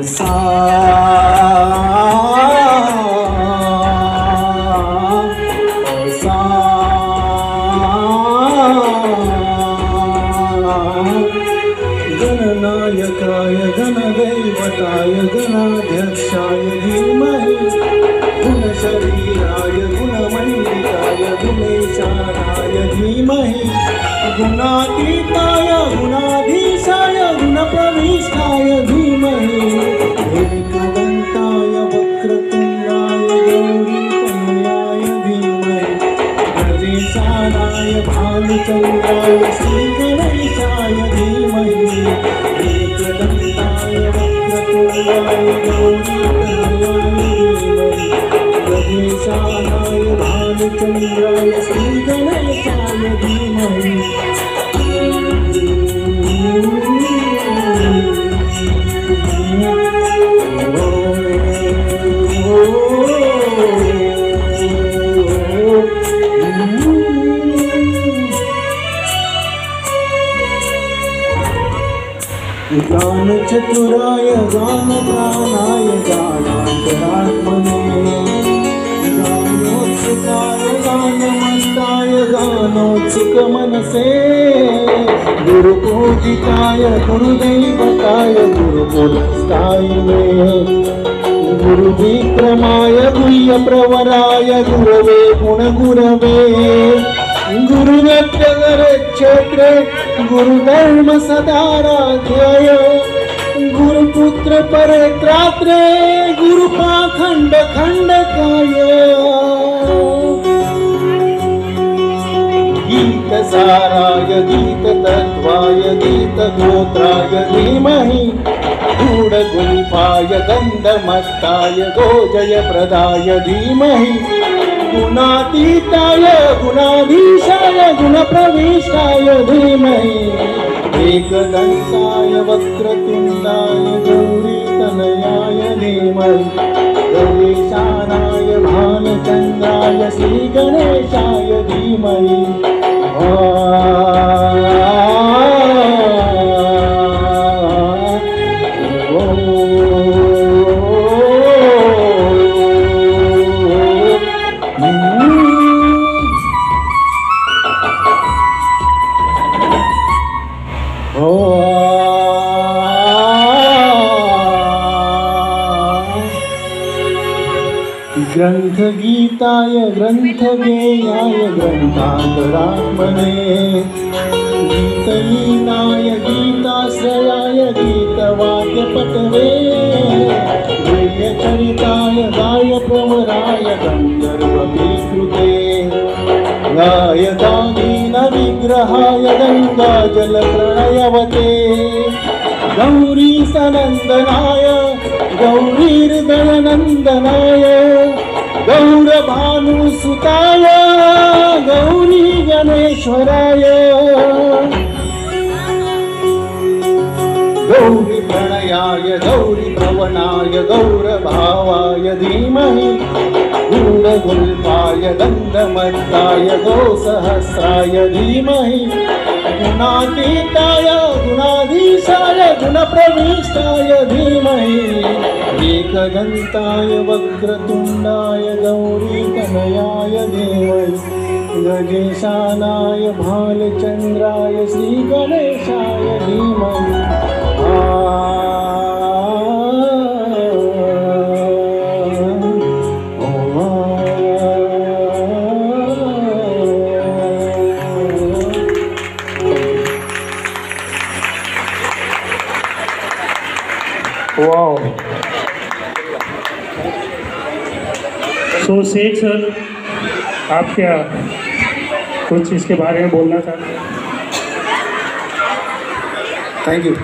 सा सा गणनायकाय गणदैवताय गणाध्यक्षाय धीमहि गुणशरीराय गुणमण्डिताय गुणेशानाय धीमहि गुणातीताय गुणाधीशाय गुणप्रविष्टाय धीमहि एकदन्ताय वक्रतुण्डाय गौरीतनयाय धीमहि गणेशानाय भानुचन्द्राय श्रीगणेशाय धीमहि एकदन्ताय वक्रतुण्डाय गौरीतनयाय धीमहि गणेशानाय भानुचन्द्राय श्रीगणेशाय धीमहि गानचतुराय गानप्राणाय गानान्तरात्मने गानोत्सुकाय गानमन्ताय गानोत्सुकमनसे गुरुपूजिताय गुरुदैवताय गुरुपुरस्ताय मे गुरुविक्रमाय गुह्यप्रवराय गुरवे गुणगुरवे गुरुनत्यक्षेत्रे गुरुधर्म सदाराध्याय गुरुपुत्र परेत्रात्रे गुरुपाखंड खंडकाय गीतसाराय गीततत्त्वाय गीतगोत्राय धीमहि गूढगुल्फाय गन्धमत्ताय गोजयप्रदाय धीमहि गुणातीताय गुणाधीशाय गुणप्रविष्टाय धीमहि एकदन्ताय वक्रतुण्डाय गौरीतनयाय धीमहि गणेशानाय भानुचन्द्राय श्रीगणेशाय धीमहि ग्रंथगीताय ग्रंथगेयाय ग्रंथान्तरात्मने गीतलीनाय गीताश्रयाय गीतवाक्यपटवे गुह्यचरिताय गायप्रवराय गन्धर्वविकृते गायकादीनविग्रहाय गङ्गाजलप्रणयवते गौरीसनन्दनाय गौरीहृदयनन्दनाय गौरभानुसुताय गौरी गणेश्वराय गौरी प्रणयाय गौरी भवनाय गौरभावाय धीमहि गूढगुल्फाय गन्धमत्ताय गोसहस्राय धीमहि गुणातीताय गुणाधीशाय गुणप्रविष्टाय धीमहि एकदन्ताय वक्रतुण्डाय गौरीतनयाय धीमहि गणेशानाय भानुचन्द्राय श्रीगणेशाय धीमहि वाओ। तो शेख सर, आप क्या कुछ इसके बारे में बोलना चाहते हैं? Thank you.